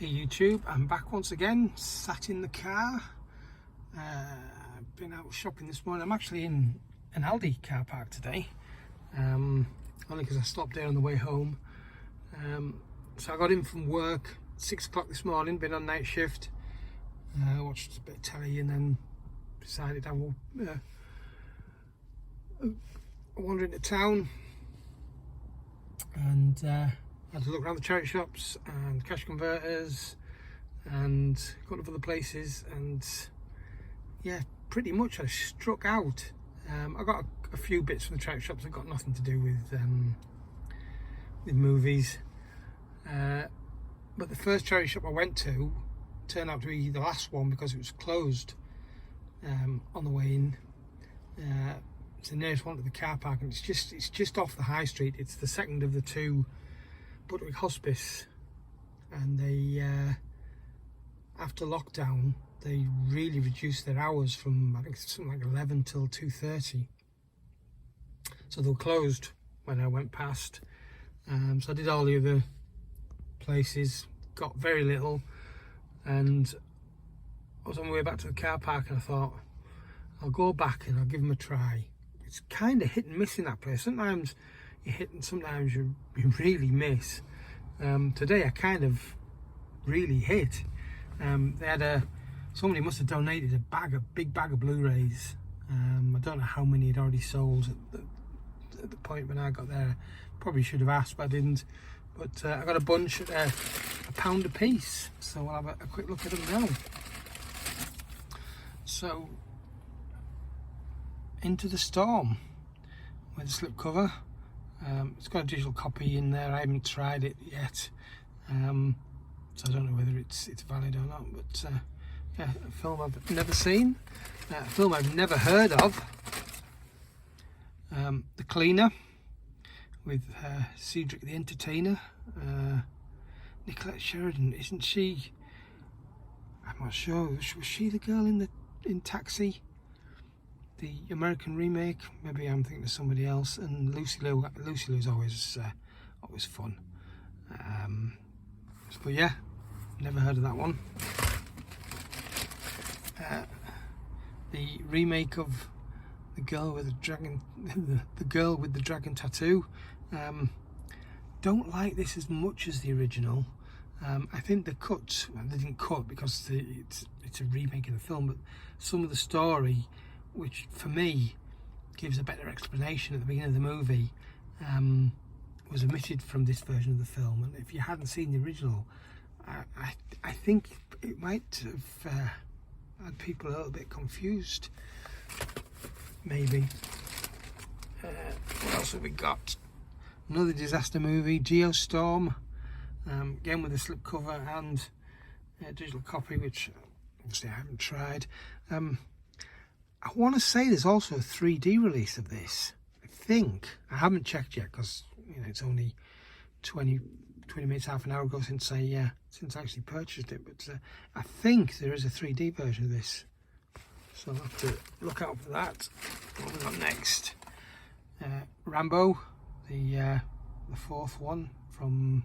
Hey YouTube, I'm back once again, sat in the car. Been out shopping this morning. I'm actually in an Aldi car park today, only because I stopped there on the way home. So I got in from work 6 o'clock this morning, been on night shift, watched a bit of telly and then decided I will wander into town and had to look around the charity shops and cash converters and a couple of other places, and yeah, pretty much I struck out. I got a few bits from the charity shops that got nothing to do with movies, but the first charity shop I went to turned out to be the last one because it was closed on the way in. It's the nearest one to the car park, and it's just off the high street. It's the second of the two Butterwick Hospice, and they after lockdown they really reduced their hours from, I think, something like 11 till 2:30, so they were closed when I went past. So I did all the other places, got very little, and I was on my way back to the car park and I thought I'll go back and I'll give them a try. It's kind of hit and miss in that place. Sometimes you hit and sometimes you really miss. Today I kind of really hit. They had somebody must have donated a big bag of Blu Rays. I don't know how many had already sold at the point when I got there. Probably should have asked, but I didn't. But I got a bunch at £1 a piece, so I'll have a quick look at them now. So, Into the Storm with a slipcover. It's got a digital copy in there. I haven't tried it yet, so I don't know whether it's valid or not. But yeah, a film I've never seen, a film I've never heard of. The Cleaner with Cedric the Entertainer. Nicolette Sheridan, isn't she? I'm not sure. Was she the girl in Taxi? The American remake? Maybe I'm thinking of somebody else. And Lucy Liu's always fun. But yeah, never heard of that one. The remake of The Girl with the Dragon, the Girl with the Dragon Tattoo. Don't like this as much as the original. I think the cut, well, they didn't cut because it's a remake of the film, but some of the story, which for me gives a better explanation at the beginning of the movie, was omitted from this version of the film. And if you hadn't seen the original, I think it might have had people a little bit confused, maybe. What else have we got? Another disaster movie, Geostorm, again with a slipcover and a digital copy, which obviously I haven't tried. I want to say there's also a 3D release of this. I think. I haven't checked yet because it's only 20 minutes, half an hour ago since I actually purchased it. But I think there is a 3D version of this, so I'll have to look out for that. What have we got next? Rambo, the fourth one from,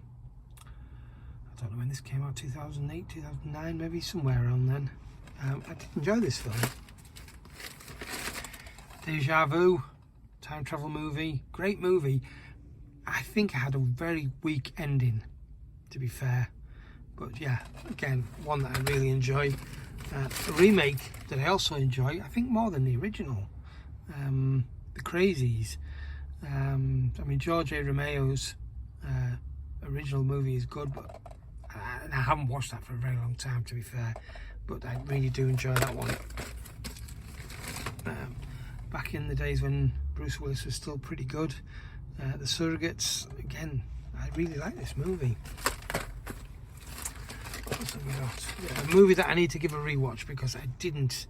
I don't know when this came out, 2008, 2009, maybe somewhere around then. I did enjoy this film. Deja Vu, time travel movie, great movie. I think it had a very weak ending, to be fair, but yeah, again, one that I really enjoy. A remake that I also enjoy, I think more than the original, The Crazies. I mean, George A. Romero's original movie is good, but I haven't watched that for a very long time, to be fair, but I really do enjoy that one. Back in the days when Bruce Willis was still pretty good. The Surrogates, again, I really like this movie. What's we got? Yeah, a movie that I need to give a rewatch because I didn't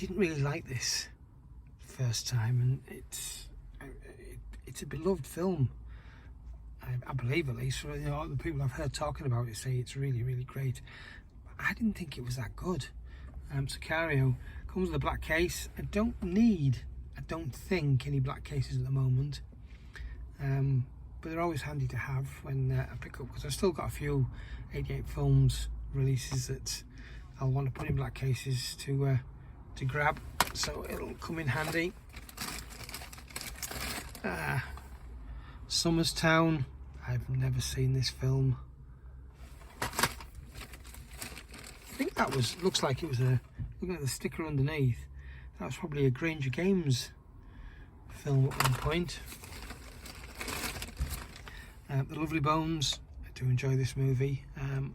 really like this first time, and it's a beloved film. I believe, at least, for the people I've heard talking about it say it's really, really great. I didn't think it was that good. Sicario comes with a black case. I don't think any black cases at the moment, but they're always handy to have when I pick up, because I've still got a few 88 films releases that I'll want to put in black cases to grab, so it'll come in handy. Summerstown. I've never seen this film. I think that looks like it was looking at the sticker underneath, that was probably a Granger Games film at one point. The Lovely Bones. I do enjoy this movie.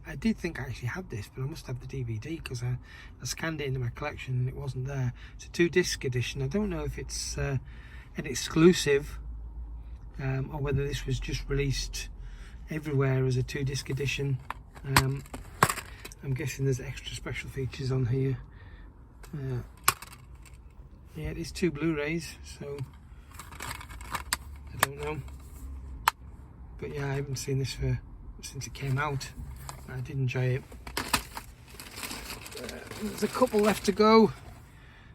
I did think I actually had this, but I must have the DVD because I scanned it into my collection and it wasn't there. It's a 2-disc edition. I don't know if it's an exclusive or whether this was just released everywhere as a 2-disc edition. I'm guessing there's extra special features on here. Yeah, it is 2 Blu Rays, so I don't know. But yeah, I haven't seen this since it came out. I did enjoy it. There's a couple left to go.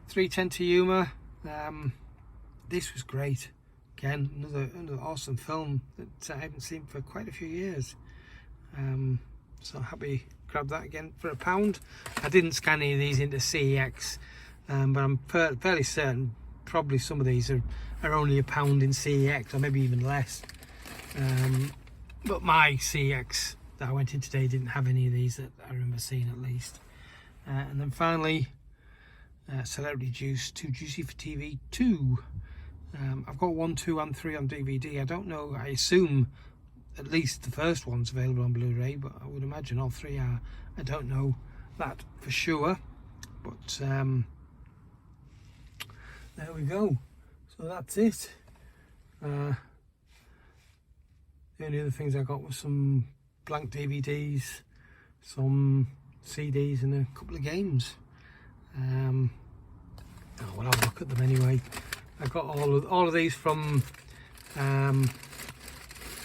310 to Yuma. This was great. Again, another awesome film that I haven't seen for quite a few years. So happy grab that again for £1. I didn't scan any of these into CEX, but I'm fairly certain probably some of these are only £1 in CEX, or maybe even less. But my CEX that I went in today didn't have any of these that I remember seeing, at least. And then finally, Celebrity Juice, Too Juicy for TV 2. I've got 1, 2 and 3 on DVD. I don't know, I assume at least the first one's available on Blu-ray, but I would imagine all 3 are. I don't know that for sure, but there we go. So that's it. The only other things I got was some blank DVDs, some CDs and a couple of games. We'll have a look at them anyway. I got all of these from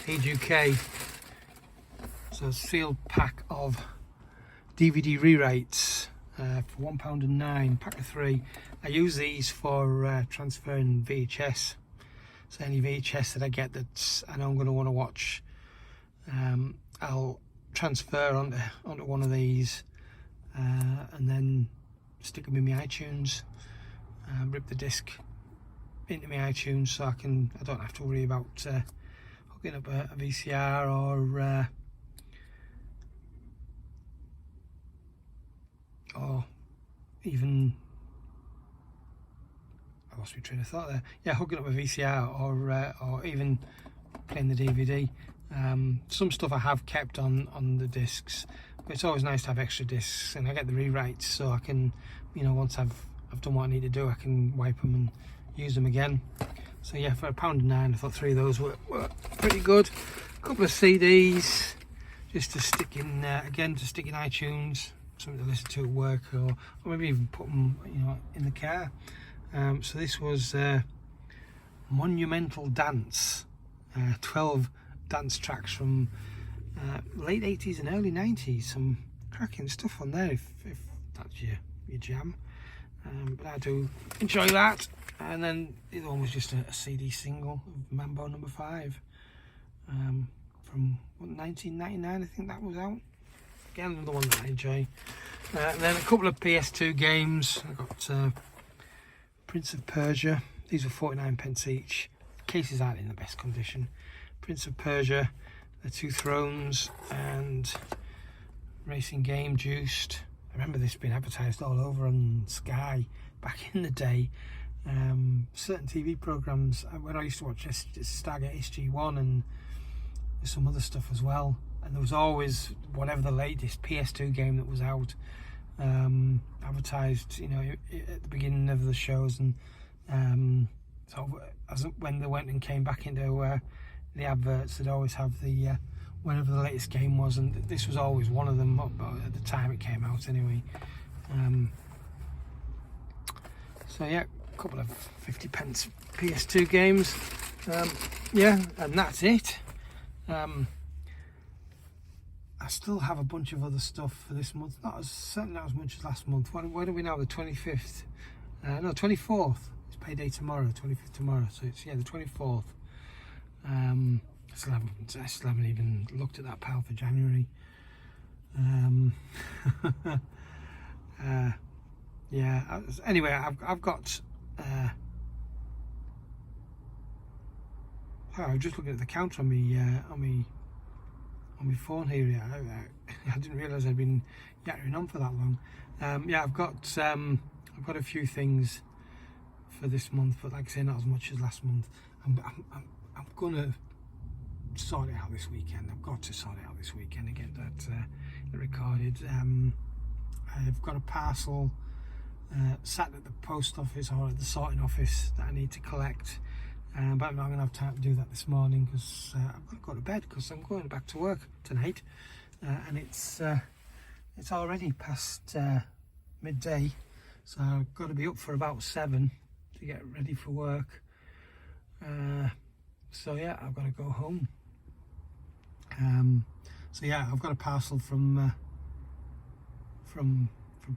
Age UK. So a sealed pack of DVD rewrites for £1.09, pack of 3. I use these for transferring VHS. So any VHS that I get that I know I'm going to want to watch, I'll transfer onto one of these and then stick them in my iTunes, rip the disc into my iTunes, so I don't have to worry about hooking up a VCR or even, I lost my train of thought there. Yeah, hooking up a VCR or even playing the DVD. Some stuff I have kept on the discs, but it's always nice to have extra discs, and I get the rewrites, so I can, once I've done what I need to do, I can wipe them and use them again. So yeah, for £1.09, I thought 3 of those were pretty good. A couple of CDs just to stick in stick in iTunes, something to listen to at work, or maybe even put them in the car. So this was Monumental Dance, 12 dance tracks from late 80s and early 90s. Some cracking stuff on there if that's your jam. But I do enjoy that. And then the other one was just a CD single of Mambo No. 5 from 1999, I think that was out. Again, another one that I enjoy. And then a couple of PS2 games. I got Prince of Persia. These were 49p each. Cases aren't in the best condition. Prince of Persia, The Two Thrones, and Racing Game Juiced. I remember this being advertised all over on Sky back in the day. Certain TV programmes when I used to watch Stargate SG1 and some other stuff as well, and there was always whatever the latest PS2 game that was out advertised, at the beginning of the shows, and so when they went and came back into the adverts, they'd always have the whatever the latest game was, and this was always one of them at the time it came out anyway. So yeah, a couple of 50p PS2 games. Yeah, and that's it. I still have a bunch of other stuff for this month. Certainly not as much as last month. When are we now? The 25th? No, 24th. It's payday tomorrow. 25th tomorrow. So it's the 24th. I still haven't even looked at that pile for January. Yeah. Anyway, I've got. I was just looking at the counter on my phone here. Yeah, I didn't realise I'd been yattering on for that long. Yeah, I've got a few things for this month, but like I say, not as much as last month. I'm gonna sort it out this weekend. I've got to sort it out this weekend and get that recorded. I've got a parcel sat at the post office or at the sorting office that I need to collect, but I'm not going to have time to do that this morning because I've got to go to bed because I'm going back to work tonight, and it's already past midday, so I've got to be up for about 7 to get ready for work. So yeah, I've got to go home. So yeah, I've got a parcel from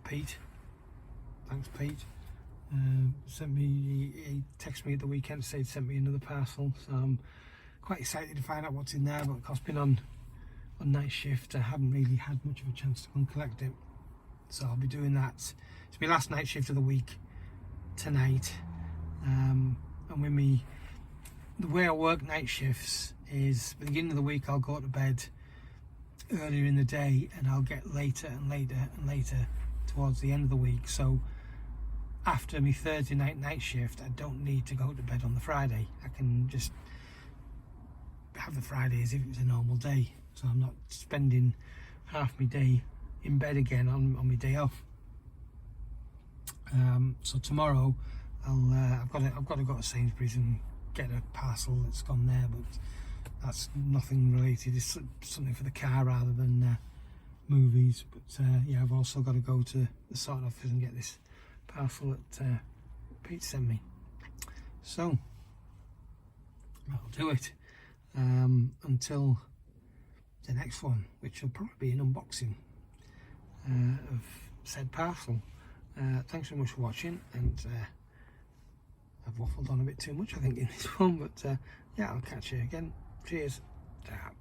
Pete. Thanks, Pete. He texted me at the weekend to say he'd sent me another parcel, so I'm quite excited to find out what's in there. But of course, been on night shift, I haven't really had much of a chance to go and collect it, so I'll be doing that. It's my last night shift of the week tonight, and with me, the way I work night shifts is at the beginning of the week I'll go to bed earlier in the day and I'll get later and later and later towards the end of the week. So after my Thursday night shift, I don't need to go to bed on the Friday. I can just have the Friday as if it's a normal day, so I'm not spending half my day in bed again on my day off. So tomorrow I've got to go to Sainsbury's and get a parcel that's gone there, but that's nothing related. It's something for the car rather than movies. But yeah, I've also got to go to the sorting office and get this parcel that Pete sent me. So I'll do it until the next one, which will probably be an unboxing of said parcel. Thanks very much for watching, and I've waffled on a bit too much I think in this one, but yeah, I'll catch you again. Cheers. Ta.